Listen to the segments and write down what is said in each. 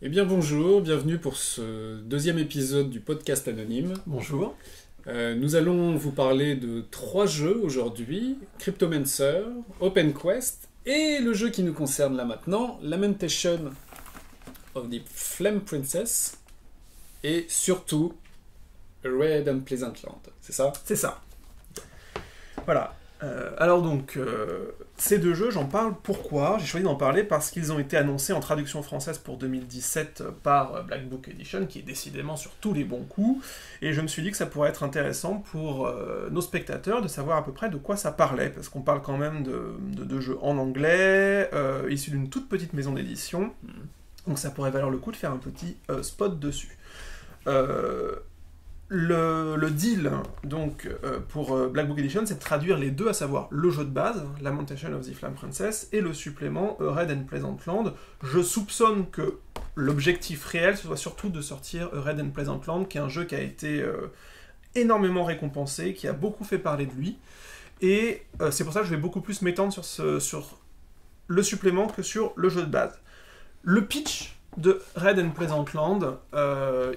Eh bien bonjour, bienvenue pour ce deuxième épisode du podcast anonyme. Bonjour. Nous allons vous parler de 3 jeux aujourd'hui, Cryptomancer, OpenQuest et le jeu qui nous concerne là maintenant, Lamentation of the Flame Princess et surtout Red and Pleasant Land, c'est ça? C'est ça. Voilà. Alors donc, ces deux jeux, j'en parle pourquoi? J'ai choisi d'en parler parce qu'ils ont été annoncés en traduction française pour 2017 par Black Book Edition, qui est décidément sur tous les bons coups, et je me suis dit que ça pourrait être intéressant pour nos spectateurs de savoir à peu près de quoi ça parlait, parce qu'on parle quand même de jeux en anglais, issus d'une toute petite maison d'édition, donc ça pourrait valoir le coup de faire un petit spot dessus. Le deal donc pour Black Book Edition, c'est de traduire les deux, à savoir le jeu de base, Lamentation of the Flame Princess, et le supplément Red and Pleasant Land. Je soupçonne que l'objectif réel, ce soit surtout de sortir Red and Pleasant Land, qui est un jeu qui a été énormément récompensé, qui a beaucoup fait parler de lui, et c'est pour ça que je vais beaucoup plus m'étendre sur le supplément que sur le jeu de base. Le pitch de Red and Pleasant Land,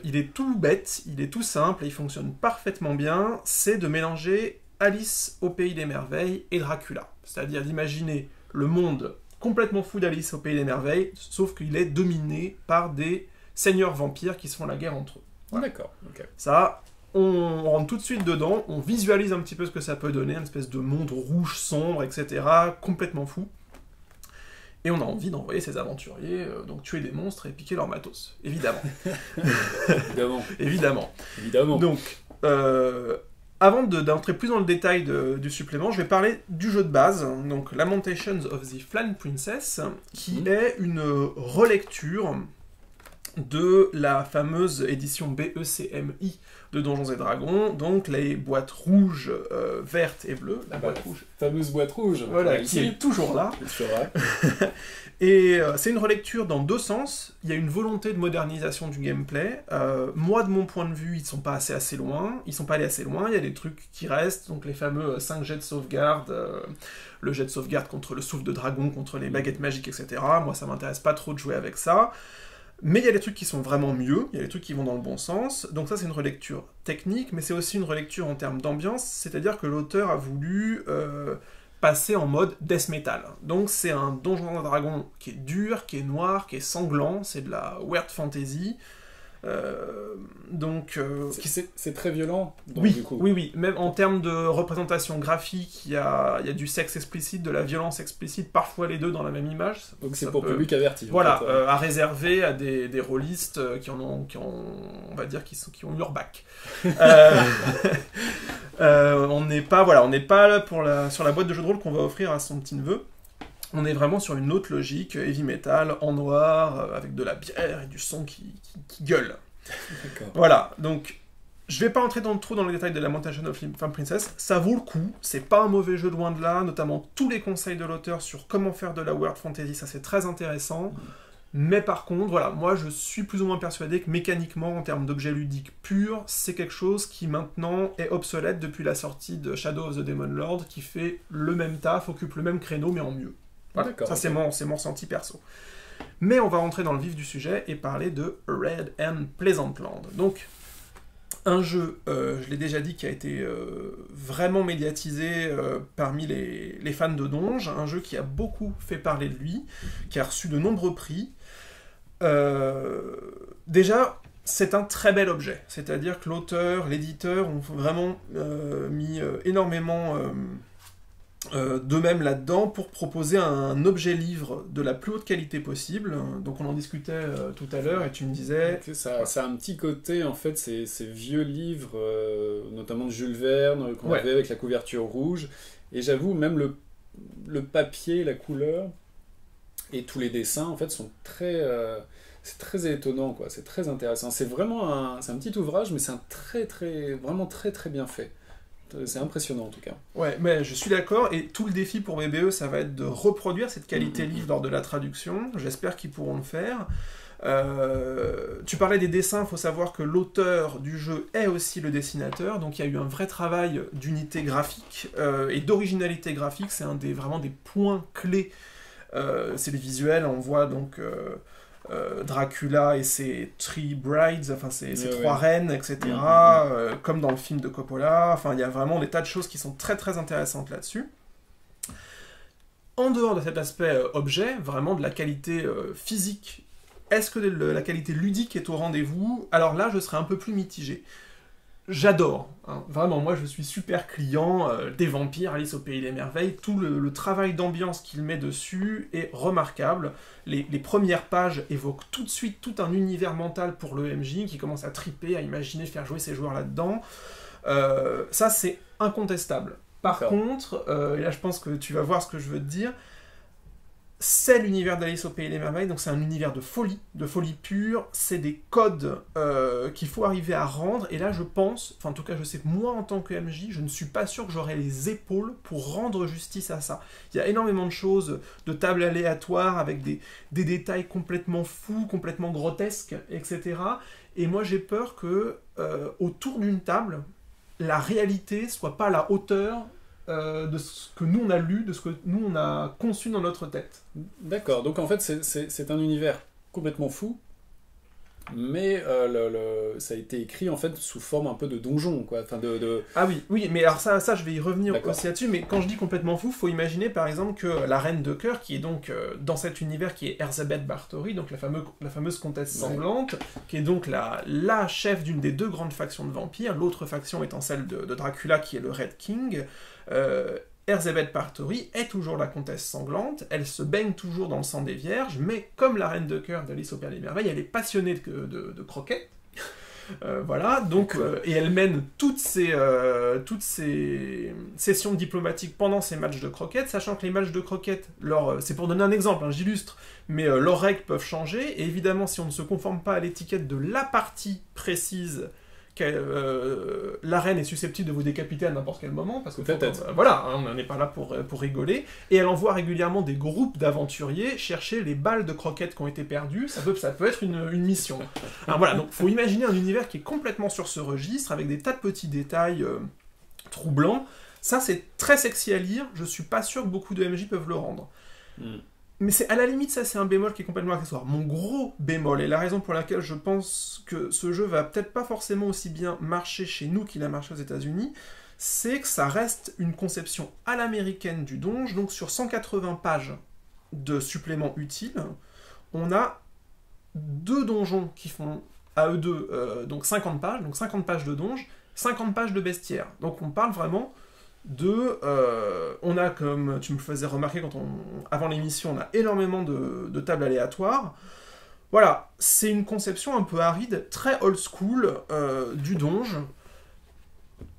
il est tout bête, il est tout simple et il fonctionne parfaitement bien, c'est de mélanger Alice au Pays des Merveilles et Dracula. C'est-à-dire d'imaginer le monde complètement fou d'Alice au Pays des Merveilles, sauf qu'il est dominé par des seigneurs vampires qui se font la guerre entre eux. Voilà. D'accord, ok. Ça, on rentre tout de suite dedans, on visualise un petit peu ce que ça peut donner, une espèce de monde rouge, sombre, etc., complètement fou. Et on a envie d'envoyer ces aventuriers donc tuer des monstres et piquer leur matos, évidemment. Évidemment. Donc, avant d'entrer plus dans le détail du supplément, je vais parler du jeu de base, donc Lamentations of the Flame Princess, qui est une relecture de la fameuse édition BECMI de Donjons et Dragons, donc les boîtes rouges, vertes et bleues, la boîte rouge. Fameuse boîte rouge. Voilà, qui est toujours là. C'est vrai. Et c'est une relecture dans deux sens. Il y a une volonté de modernisation du gameplay. Moi, de mon point de vue, ils sont pas assez loin. Ils sont pas allés assez loin. Il y a des trucs qui restent, donc les fameux 5 jets de sauvegarde, le jet de sauvegarde contre le souffle de dragon, contre les baguettes magiques, etc. Moi, ça m'intéresse pas trop de jouer avec ça. Mais il y a des trucs qui sont vraiment mieux, il y a des trucs qui vont dans le bon sens, donc ça c'est une relecture technique, mais c'est aussi une relecture en termes d'ambiance, c'est-à-dire que l'auteur a voulu passer en mode death metal. Donc c'est un Donjon et Dragon qui est dur, qui est noir, qui est sanglant, c'est de la weird fantasy, c'est très violent, donc, oui, du coup. oui, même en termes de représentation graphique, il y a du sexe explicite, de la violence explicite, parfois les deux dans la même image. Donc c'est pour public averti. Voilà, en fait, à réserver à des rôlistes qui ont eu leur bac. On n'est pas là sur la boîte de jeu de rôle qu'on va offrir à son petit neveu. On est vraiment sur une autre logique, heavy metal, en noir, avec de la bière et du son qui gueule. D'accord. Voilà, donc je vais pas entrer trop dans le détail de Lamentation of Flame Princess, ça vaut le coup, c'est pas un mauvais jeu loin de là, notamment tous les conseils de l'auteur sur comment faire de la World Fantasy, ça c'est très intéressant. Mais par contre, voilà, moi je suis plus ou moins persuadé que mécaniquement, en termes d'objets ludiques purs, c'est quelque chose qui maintenant est obsolète depuis la sortie de Shadow of the Demon Lord, qui fait le même taf, occupe le même créneau, mais en mieux. Voilà, ça c'est mon ressenti perso. Mais on va rentrer dans le vif du sujet et parler de Red and Pleasant Land. Donc, un jeu, je l'ai déjà dit, qui a été vraiment médiatisé parmi les fans de Donj, un jeu qui a beaucoup fait parler de lui, qui a reçu de nombreux prix. Déjà, c'est un très bel objet, c'est-à-dire que l'auteur, l'éditeur ont vraiment mis énormément d'eux-mêmes là-dedans pour proposer un objet-livre de la plus haute qualité possible. Donc on en discutait tout à l'heure et tu me disais... Ça a un petit côté, en fait, ces vieux livres, notamment de Jules Verne, qu'on avait avec la couverture rouge. Et j'avoue, même le papier, la couleur et tous les dessins, en fait, sont très... c'est très étonnant, quoi. C'est très intéressant. C'est vraiment un petit ouvrage, mais c'est vraiment très très bien fait. C'est impressionnant en tout cas. Ouais, mais je suis d'accord, et tout le défi pour BBE, ça va être de reproduire cette qualité livre lors de la traduction. J'espère qu'ils pourront le faire. Tu parlais des dessins, il faut savoir que l'auteur du jeu est aussi le dessinateur, donc il y a eu un vrai travail d'unité graphique et d'originalité graphique, c'est vraiment des points clés. C'est les visuels, on voit donc Dracula et ses three brides, enfin ses Ouais, trois ouais. reines, etc. Comme dans le film de Coppola. Enfin, il y a vraiment des tas de choses qui sont très très intéressantes là-dessus. En dehors de cet aspect objet, vraiment de la qualité physique, est-ce que la qualité ludique est au rendez-vous? Alors là, je serais un peu plus mitigé. J'adore, hein. Vraiment, moi je suis super client des vampires, Alice au Pays des Merveilles, tout le travail d'ambiance qu'il met dessus est remarquable. Les premières pages évoquent tout de suite tout un univers mental pour le MJ qui commence à triper, à imaginer faire jouer ses joueurs là-dedans. Ça c'est incontestable. Par contre, et là je pense que tu vas voir ce que je veux te dire, c'est l'univers d'Alice au Pays des Merveilles, donc c'est un univers de folie pure, c'est des codes qu'il faut arriver à rendre, et là je pense, enfin en tout cas je sais que moi en tant que MJ, je ne suis pas sûr que j'aurai les épaules pour rendre justice à ça. Il y a énormément de choses, de tables aléatoires, avec des détails complètement fous, complètement grotesques, etc. Et moi j'ai peur que autour d'une table, la réalité soit pas à la hauteur de ce que nous on a lu, de ce que nous on a conçu dans notre tête. D'accord, donc en fait c'est un univers complètement fou, mais ça a été écrit en fait sous forme un peu de donjon, quoi. Enfin, Ah oui, mais alors ça je vais y revenir D'accord. aussi là-dessus, mais quand je dis complètement fou, faut imaginer par exemple que la Reine de Cœur, qui est donc dans cet univers qui est Erzsébet Báthory, donc la fameuse comtesse sanglante, qui est donc la chef d'une des deux grandes factions de vampires, l'autre faction étant celle de Dracula qui est le Red King. Erzsébet Báthory est toujours la comtesse sanglante, elle se baigne toujours dans le sang des vierges, mais comme la Reine de Cœur d'Alice au Pays des Merveilles, elle est passionnée de croquettes. Voilà, donc, et elle mène toutes ces sessions diplomatiques pendant ces matchs de croquettes, sachant que les matchs de croquettes, c'est pour donner un exemple, hein, j'illustre, mais leurs règles peuvent changer, et évidemment, si on ne se conforme pas à l'étiquette de la partie précise, la reine est susceptible de vous décapiter à n'importe quel moment, parce que voilà, hein, on n'est pas là pour rigoler, et elle envoie régulièrement des groupes d'aventuriers chercher les balles de croquettes qui ont été perdues, ça peut être une mission. Alors voilà, donc faut imaginer un univers qui est complètement sur ce registre, avec des tas de petits détails troublants. Ça c'est très sexy à lire, je suis pas sûr que beaucoup de MJ peuvent le rendre. Mais c'est à la limite, ça c'est un bémol qui est complètement accessoire. Mon gros bémol, et la raison pour laquelle je pense que ce jeu va peut-être pas forcément aussi bien marcher chez nous qu'il a marché aux États-Unis, c'est que ça reste une conception à l'américaine du donjon. Donc sur 180 pages de suppléments utiles, on a 2 donjons qui font à eux deux donc 50 pages de donjon, 50 pages de bestiaire. Donc on parle vraiment on a, comme tu me faisais remarquer avant l'émission, on a énormément de tables aléatoires. Voilà, c'est une conception un peu aride, très old school du donjon.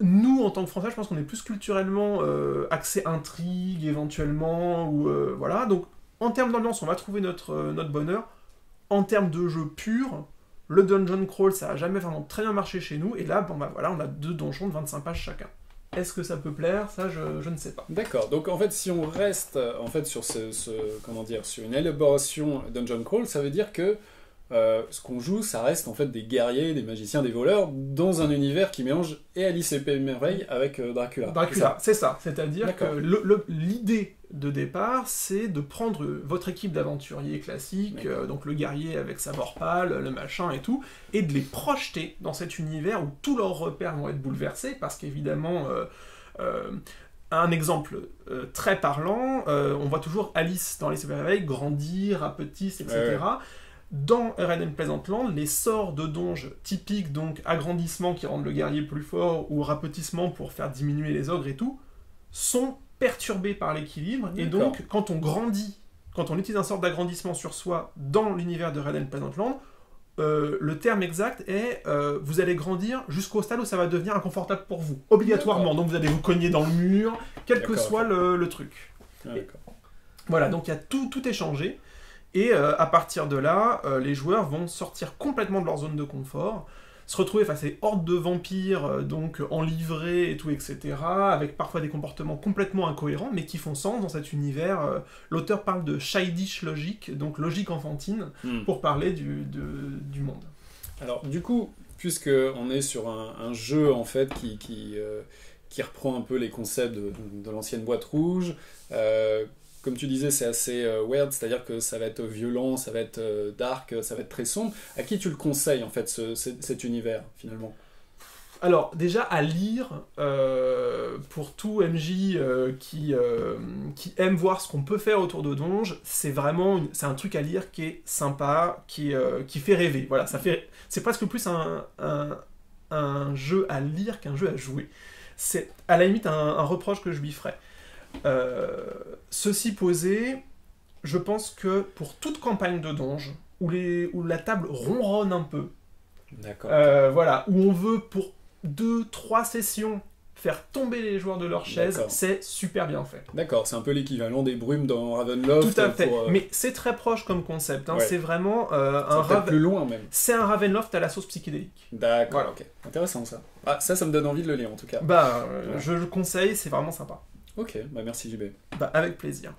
Nous, en tant que Français, je pense qu'on est plus culturellement axé intrigue, éventuellement, ou voilà. Donc, en termes d'ambiance, on va trouver notre bonheur. En termes de jeu pur, le dungeon crawl, ça a jamais vraiment très bien marché chez nous. Et là, bon, bah, voilà, on a 2 donjons de 25 pages chacun. Est-ce que ça peut plaire? Ça, je ne sais pas. D'accord. Donc en fait, si on reste en fait sur sur une élaboration dungeon crawl, ça veut dire que ce qu'on joue, ça reste en fait des guerriers, des magiciens, des voleurs dans un univers qui mélange et Alice et Pays Merveille avec Dracula. Dracula, c'est ça. C'est-à-dire que l'idée de départ, c'est de prendre votre équipe d'aventuriers classiques, donc le guerrier avec sa vorpale, le machin et tout, et de les projeter dans cet univers où tous leurs repères vont être bouleversés, parce qu'évidemment, un exemple très parlant, on voit toujours Alice dans Alice et Pays Merveille grandir, rapetisse, etc. Dans Red and Pleasant Land, les sorts de donge typiques, donc agrandissement qui rendent le guerrier plus fort, ou rapetissement pour faire diminuer les ogres et tout, sont perturbés par l'équilibre, et donc quand on grandit, quand on utilise un sort d'agrandissement sur soi dans l'univers de Red and Pleasant Land, le terme exact est vous allez grandir jusqu'au stade où ça va devenir inconfortable pour vous, obligatoirement. Donc vous allez vous cogner dans le mur, quel que soit le truc. Voilà, donc tout est changé. Et à partir de là, les joueurs vont sortir complètement de leur zone de confort, se retrouver face à des hordes de vampires, donc en livrée et tout, etc., avec parfois des comportements complètement incohérents, mais qui font sens dans cet univers. L'auteur parle de childish logique, donc logique enfantine, pour parler du monde. Alors, du coup, puisqu'on est sur un jeu, en fait, qui reprend un peu les concepts de l'ancienne boîte rouge, comme tu disais, c'est assez weird, c'est-à-dire que ça va être violent, ça va être dark, ça va être très sombre. À qui tu le conseilles, en fait, cet univers, finalement? Alors, déjà, à lire, pour tout MJ qui aime voir ce qu'on peut faire autour de Donge, c'est vraiment c'est un truc à lire qui est sympa, qui fait rêver. Voilà, c'est presque plus un jeu à lire qu'un jeu à jouer. C'est à la limite un reproche que je lui ferais. Ceci posé, je pense que pour toute campagne de Donge, où la table ronronne un peu, D'accord. voilà, où on veut pour 2-3 sessions faire tomber les joueurs de leur chaise, c'est super bien fait. D'accord, c'est un peu l'équivalent des brumes dans Ravenloft. Tout à fait, mais c'est très proche comme concept, hein. C'est vraiment plus loin même. C'est un Ravenloft à la sauce psychédélique. D'accord, voilà. Ok, intéressant ça. Ah, ça me donne envie de le lire en tout cas. Je le conseille, c'est vraiment sympa. Ok, merci JB. Avec plaisir.